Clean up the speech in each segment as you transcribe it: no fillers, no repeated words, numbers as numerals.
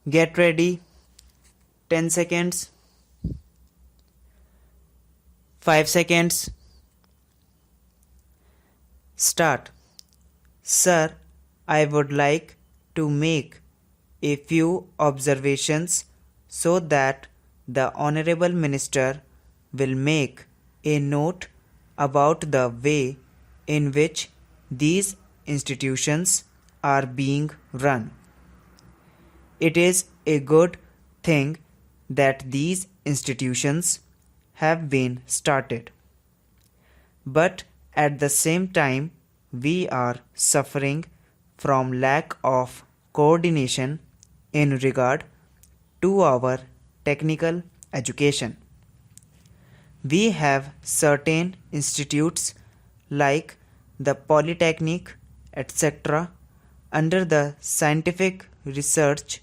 Get ready. 10 seconds. 5 seconds. Start. Sir, I would like to make a few observations so that the Honorable Minister will make a note about the way in which these institutions are being run. It is a good thing that these institutions have been started. But at the same time, we are suffering from lack of coordination in regard to our technical education. We have certain institutes like the Polytechnic, etc., under the Scientific Research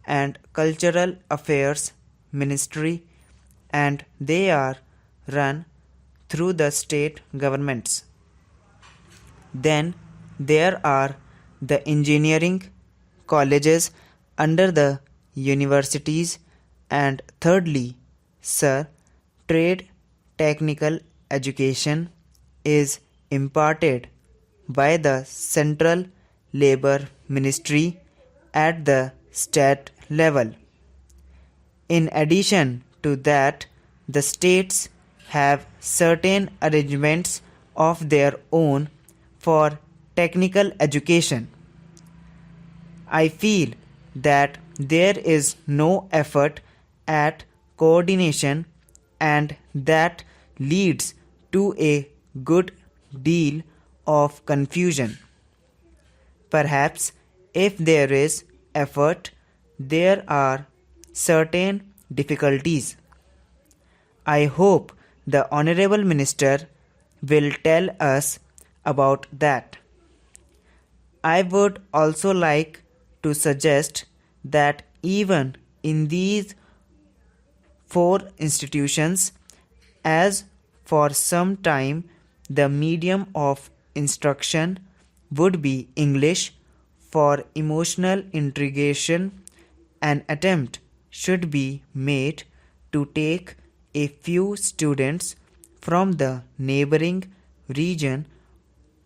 and Cultural Affairs Ministry, and they are run through the state governments. Then there are the engineering colleges under the universities, and thirdly, sir, trade technical education is imparted by the Central Labor Ministry at the state level. In addition to that, the states have certain arrangements of their own for technical education. I feel that there is no effort at coordination, and that leads to a good deal of confusion. Perhaps if there is effort, there are certain difficulties. I hope the Honorable Minister will tell us about that. I would also like to suggest that even in these 4 institutions, as for some time the medium of instruction would be English for emotional integration, an attempt should be made to take a few students from the neighboring region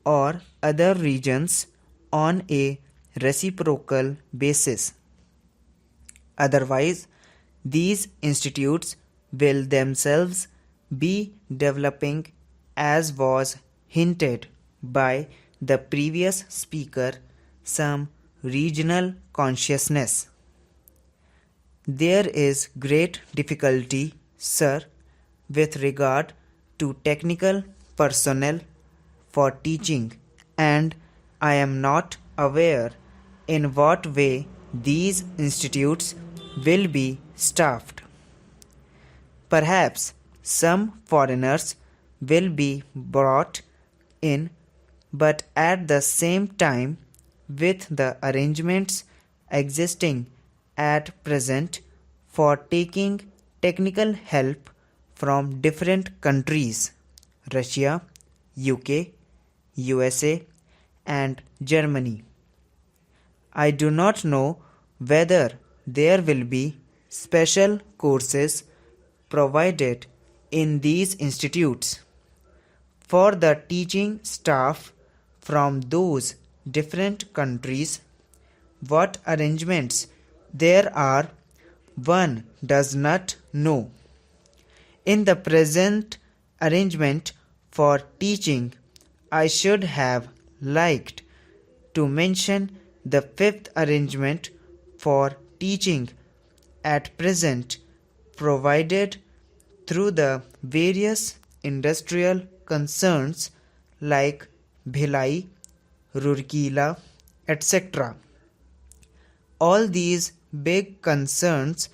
or other regions on a reciprocal basis. Otherwise, these institutes will themselves be developing, as was hinted by the previous speaker, some regional consciousness. There is great difficulty, sir, with regard to technical personnel for teaching, and I am not aware in what way these institutes will be staffed. Perhaps some foreigners will be brought in, but at the same time, with the arrangements existing at present for taking technical help from different countries, Russia, UK, USA, and Germany, I do not know whether there will be special courses provided in these institutes for the teaching staff from those different countries. What arrangements there are, one does not know. In the present arrangement for teaching, I should have liked to mention the 5th arrangement for teaching at present provided through the various industrial concerns like Bhilai, Rourkela, etc. All these big concerns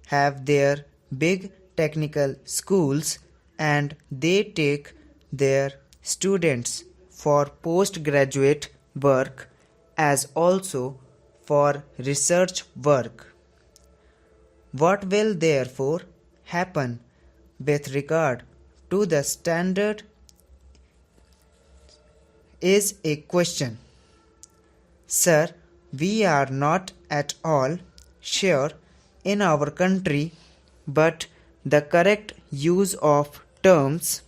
have their big technical schools, and they take their students for postgraduate work as also for research work. What will therefore happen with regard to the standard is a question. Sir, we are not at all sure in our country, but the correct use of terms,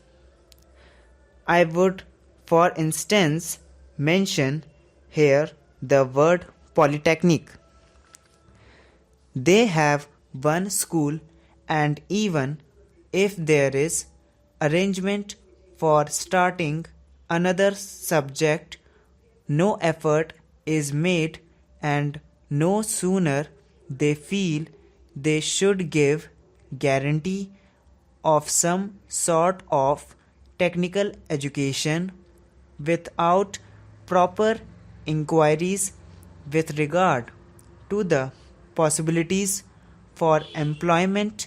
I would, for instance, mention here the word polytechnic. They have one school, and even if there is arrangement for starting another subject, no effort is made, and no sooner they feel they should give guarantee of some sort of technical education without proper inquiries with regard to the possibilities for employment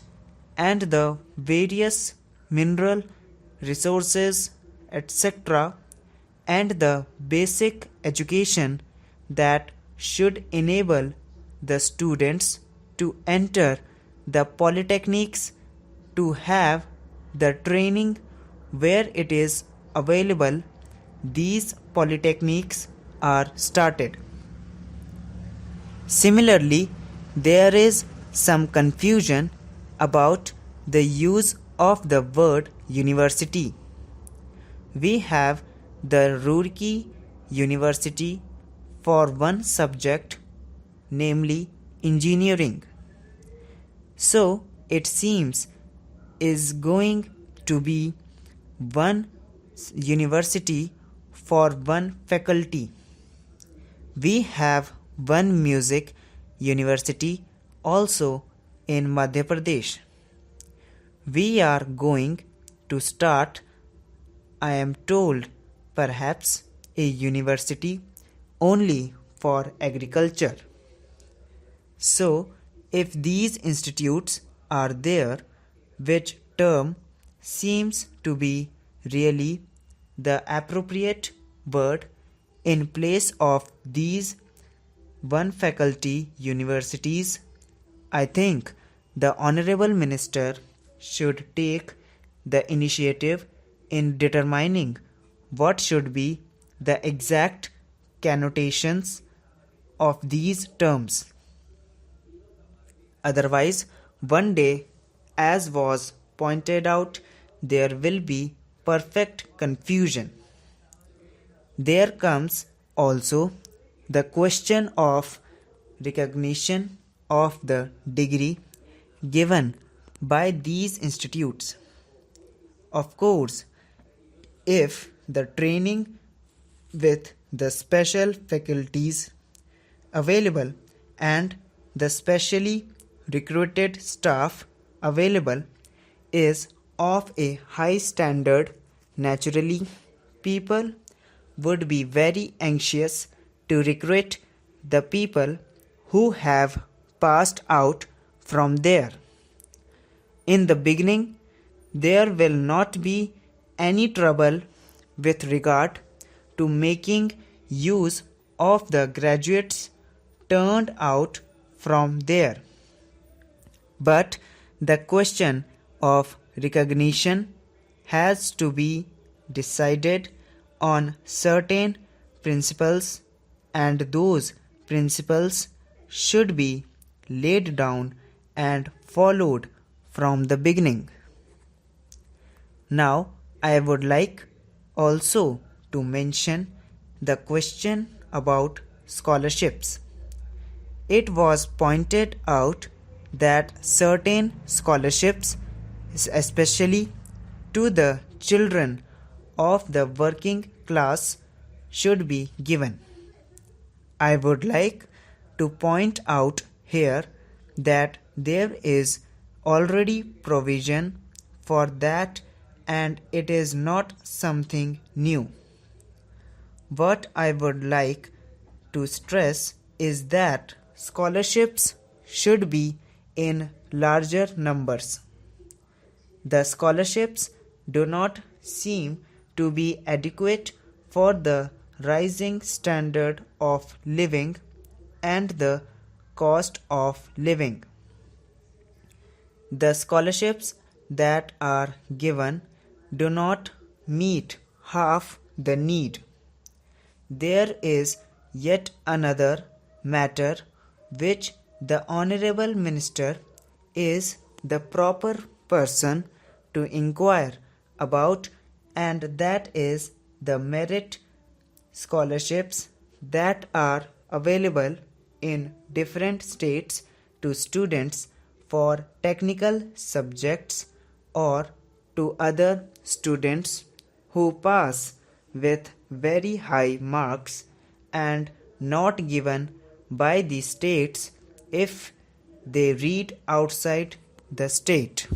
and the various mineral resources, etc., and the basic education that should enable the students to enter the polytechnics, to have the training where it is available. These polytechnics are started. Similarly, there is some confusion about the use of the word university. We have the Roorkee University for one subject, namely engineering. So it seems is going to be one university for one faculty. We have one music university also in Madhya Pradesh. We are going to start, I am told, perhaps a university only for agriculture. So, if these institutes are there, which term seems to be really the appropriate word in place of these one faculty universities, I think the Honorable Minister should take the initiative in determining what should be the exact connotations of these terms. Otherwise, one day, as was pointed out, there will be perfect confusion. There comes also the question of recognition of the degree given by these institutes. Of course, if the training with the special faculties available and the specially recruited staff available is of a high standard, naturally people would be very anxious to recruit the people who have passed out from there. In the beginning, there will not be any trouble with regard to making use of the graduates turned out from there. But the question of recognition has to be decided on certain principles, and those principles should be laid down and followed from the beginning. Now, I would like also to mention the question about scholarships. It was pointed out that certain scholarships, especially to the children of the working class, should be given. I would like to point out here that there is already provision for that, and it is not something new. What I would like to stress is that scholarships should be in larger numbers. The scholarships do not seem to be adequate for the rising standard of living and the cost of living. The scholarships that are given do not meet half the need. There is yet another matter which The Honorable Minister is the proper person to inquire about, and that is the merit scholarships that are available in different states to students for technical subjects or to other students who pass with very high marks and not given by the states if they read outside the state.